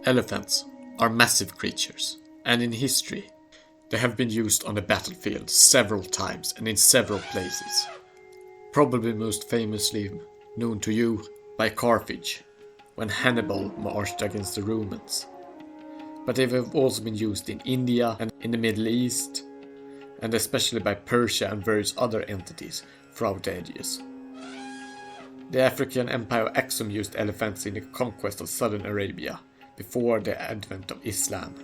Elephants are massive creatures, and in history they have been used on the battlefield several times and in several places. Probably most famously known to you by Carthage, when Hannibal marched against the Romans. But they have also been used in India and in the Middle East, and especially by Persia and various other entities throughout the ages. The African empire of Axum used elephants in the conquest of southern Arabia before the advent of Islam,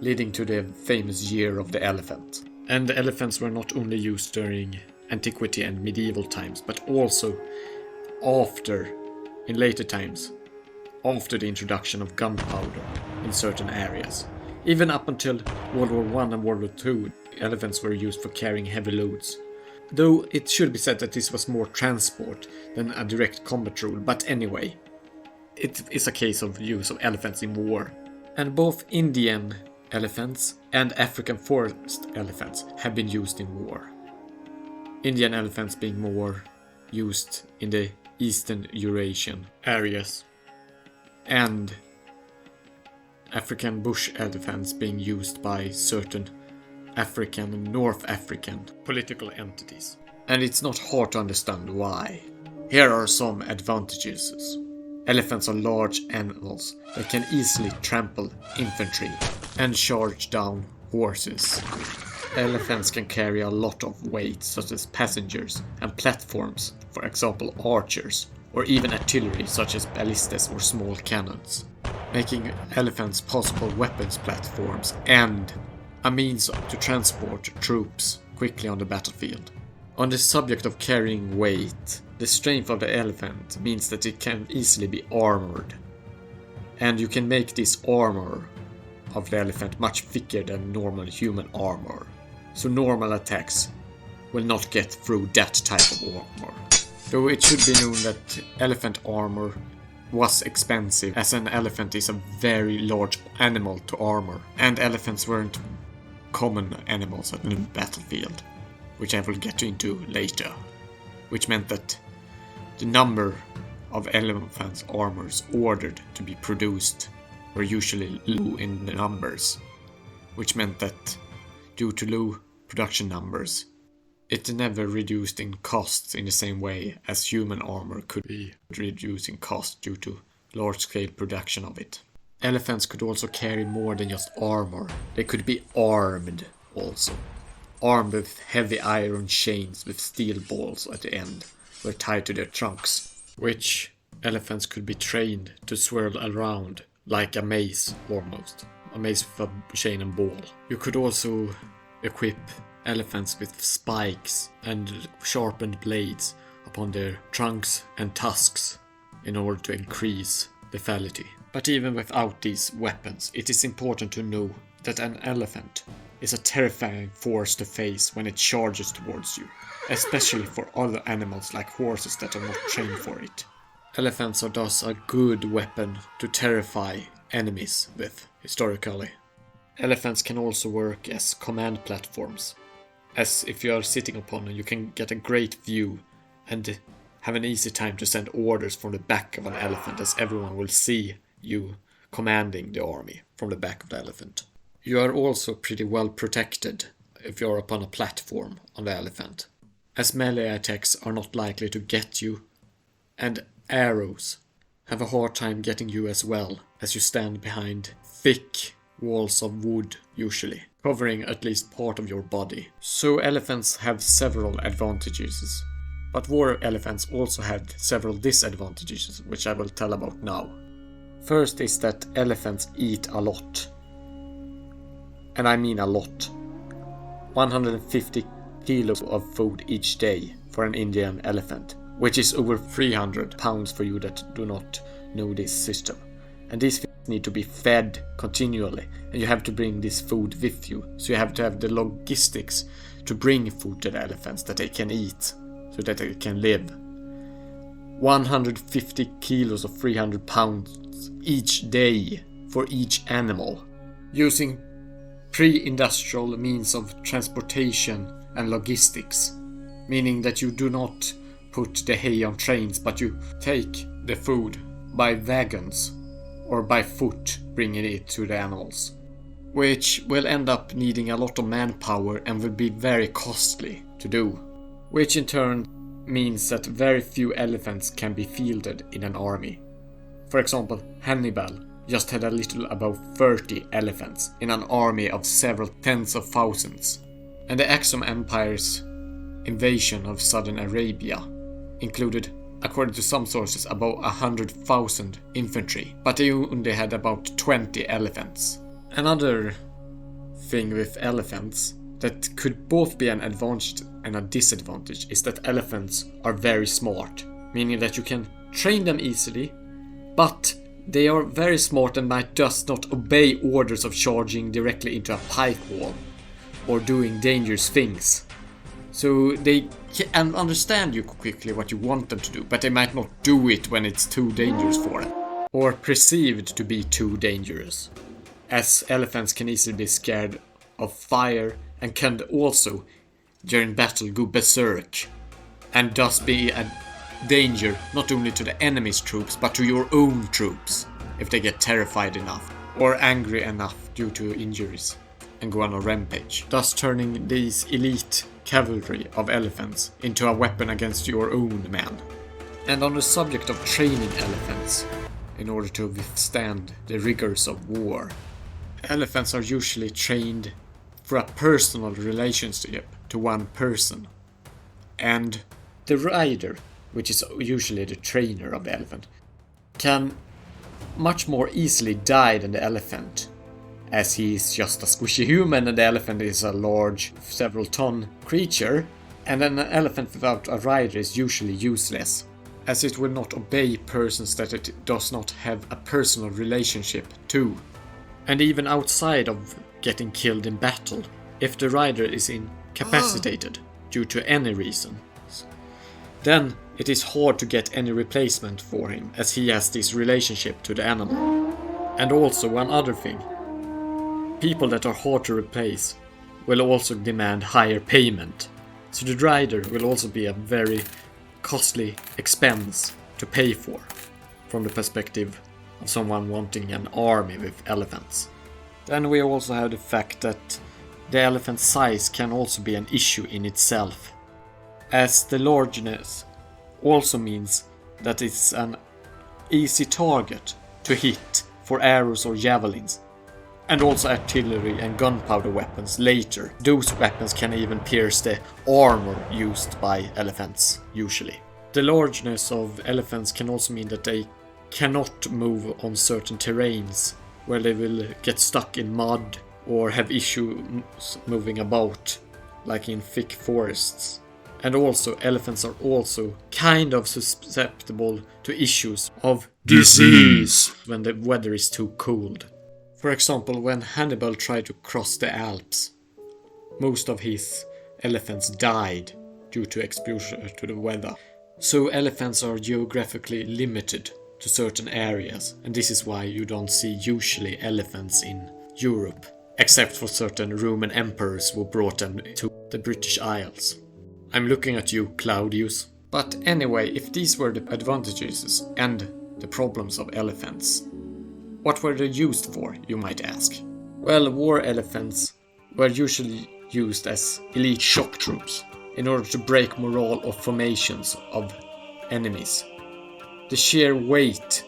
leading to the famous Year of the Elephant. And the elephants were not only used during antiquity and medieval times, but also in later times, after the introduction of gunpowder in certain areas. Even up until World War I and World War II, elephants were used for carrying heavy loads. Though it should be said that this was more transport than a direct combat rule, but anyway, it is a case of use of elephants in war. And both Indian elephants and African forest elephants have been used in war. Indian elephants being more used in the Eastern Eurasian areas, and African bush elephants being used by certain African and North African political entities. And it's not hard to understand why. Here are some advantages. Elephants are large animals that can easily trample infantry and charge down horses. Elephants can carry a lot of weight, such as passengers and platforms, for example archers, or even artillery such as ballistas or small cannons, making elephants possible weapons platforms and a means to transport troops quickly on the battlefield. On the subject of carrying weight, the strength of the elephant means that it can easily be armored, and you can make this armor of the elephant much thicker than normal human armor, so normal attacks will not get through that type of armor. Though it should be known that elephant armor was expensive, as an elephant is a very large animal to armor, and elephants weren't common animals on the battlefield, which I will get into later, which meant that the number of elephants' armors ordered to be produced were usually low in the numbers, which meant that due to low production numbers, it never reduced in costs in the same way as human armor could be reduced in cost due to large-scale production of it. Elephants could also carry more than just armor. They could be armed also. Armed with heavy iron chains with steel balls at the end were tied to their trunks, which elephants could be trained to swirl around like a mace almost. A mace with a chain and ball. You could also equip elephants with spikes and sharpened blades upon their trunks and tusks in order to increase lethality. But even without these weapons, it is important to know that an elephant is a terrifying force to face when it charges towards you, especially for other animals like horses that are not trained for it. Elephants are thus a good weapon to terrify enemies with, historically. Elephants can also work as command platforms, as if you are sitting upon them you can get a great view and have an easy time to send orders from the back of an elephant, as everyone will see you commanding the army from the back of the elephant. You are also pretty well protected if you are upon a platform on the elephant, as melee attacks are not likely to get you, and arrows have a hard time getting you as well, as you stand behind thick walls of wood usually, covering at least part of your body. So elephants have several advantages, but war elephants also had several disadvantages, which I will tell about now. First is that elephants eat a lot. And I mean a lot. 150 kilos of food each day for an Indian elephant, which is over 300 pounds for you that do not know this system. And these things need to be fed continually, and you have to bring this food with you. So you have to have the logistics to bring food to the elephants that they can eat, so that they can live. 150 kilos of 300 pounds each day for each animal, using pre-industrial means of transportation and logistics, meaning that you do not put the hay on trains, but you take the food by wagons or by foot, bringing it to the animals, which will end up needing a lot of manpower and will be very costly to do, which in turn means that very few elephants can be fielded in an army. For example, Hannibal just had a little above 30 elephants in an army of several tens of thousands, and the Axum Empire's invasion of southern Arabia included, according to some sources, about 100,000 infantry, but they only had about 20 elephants. Another thing with elephants that could both be an advantage and a disadvantage is that elephants are very smart, meaning that you can train them easily, but they are very smart and might just not obey orders of charging directly into a pike wall or doing dangerous things. So they can understand you quickly what you want them to do, but they might not do it when it's too dangerous for them, or perceived to be too dangerous, as elephants can easily be scared of fire and can also, during battle, go berserk, and thus be a danger not only to the enemy's troops but to your own troops if they get terrified enough or angry enough due to injuries and go on a rampage, thus turning these elite cavalry of elephants into a weapon against your own men. And on the subject of training elephants in order to withstand the rigors of war, elephants are usually trained for a personal relationship to one person, and the rider, which is usually the trainer of the elephant, can much more easily die than the elephant, as he is just a squishy human and the elephant is a large, several ton creature, and an elephant without a rider is usually useless, as it will not obey persons that it does not have a personal relationship to. And even outside of getting killed in battle, if the rider is incapacitated due to any reason, then it is hard to get any replacement for him, as he has this relationship to the animal. And also one other thing, people that are hard to replace will also demand higher payment, so the rider will also be a very costly expense to pay for, from the perspective of someone wanting an army with elephants. Then we also have the fact that the elephant's size can also be an issue in itself, as the largeness also means that it's an easy target to hit for arrows or javelins, and also artillery and gunpowder weapons later. Those weapons can even pierce the armor used by elephants, usually. The largeness of elephants can also mean that they cannot move on certain terrains, where they will get stuck in mud or have issues moving about, like in thick forests. And also, elephants are also kind of susceptible to issues of disease when the weather is too cold. For example, when Hannibal tried to cross the Alps, most of his elephants died due to exposure to the weather. So elephants are geographically limited to certain areas, and this is why you don't see usually elephants in Europe, except for certain Roman emperors who brought them to the British Isles. I'm looking at you, Claudius. But anyway, if these were the advantages and the problems of elephants, what were they used for, you might ask? Well, war elephants were usually used as elite shock troops in order to break morale or formations of enemies. The sheer weight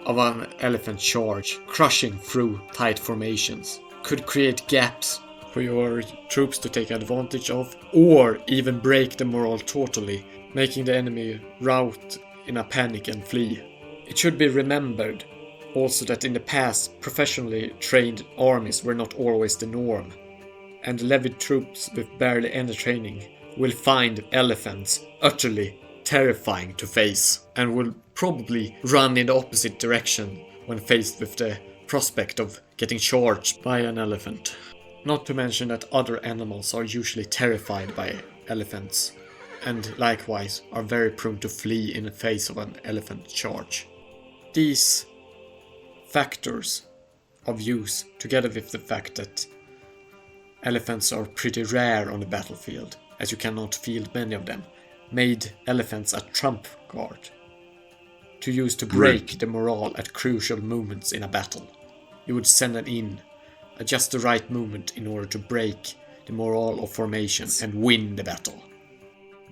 of an elephant charge, crushing through tight formations, could create gaps for your troops to take advantage of, or even break the morale totally, making the enemy rout in a panic and flee. It should be remembered also that in the past, professionally trained armies were not always the norm, and levied troops with barely any training will find elephants utterly terrifying to face, and will probably run in the opposite direction when faced with the prospect of getting charged by an elephant. Not to mention that other animals are usually terrified by elephants, and likewise are very prone to flee in the face of an elephant charge. These factors of use, together with the fact that elephants are pretty rare on the battlefield, as you cannot field many of them, made elephants a trump card. to use to break the morale at crucial moments in a battle. You would send them in at just the right moment in order to break the morale of formation and win the battle.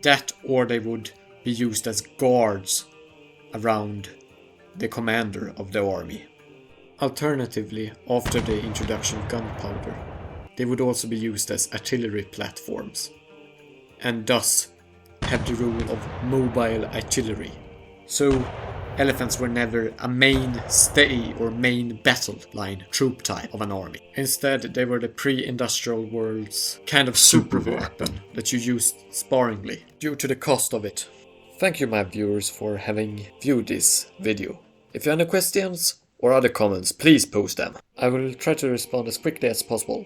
That, or they would be used as guards around the commander of the army. Alternatively, after the introduction of gunpowder, they would also be used as artillery platforms, and thus have the role of mobile artillery. So, elephants were never a mainstay or main battle line troop type of an army. Instead, they were the pre-industrial world's kind of super weapon that you used sparingly due to the cost of it. Thank you, my viewers, for having viewed this video. If you have any questions or other comments, please post them. I will try to respond as quickly as possible.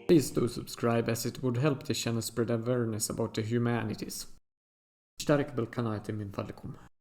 Please do subscribe, as it would help the channel spread awareness about the humanities. اشترك بالقناة من فضلكم.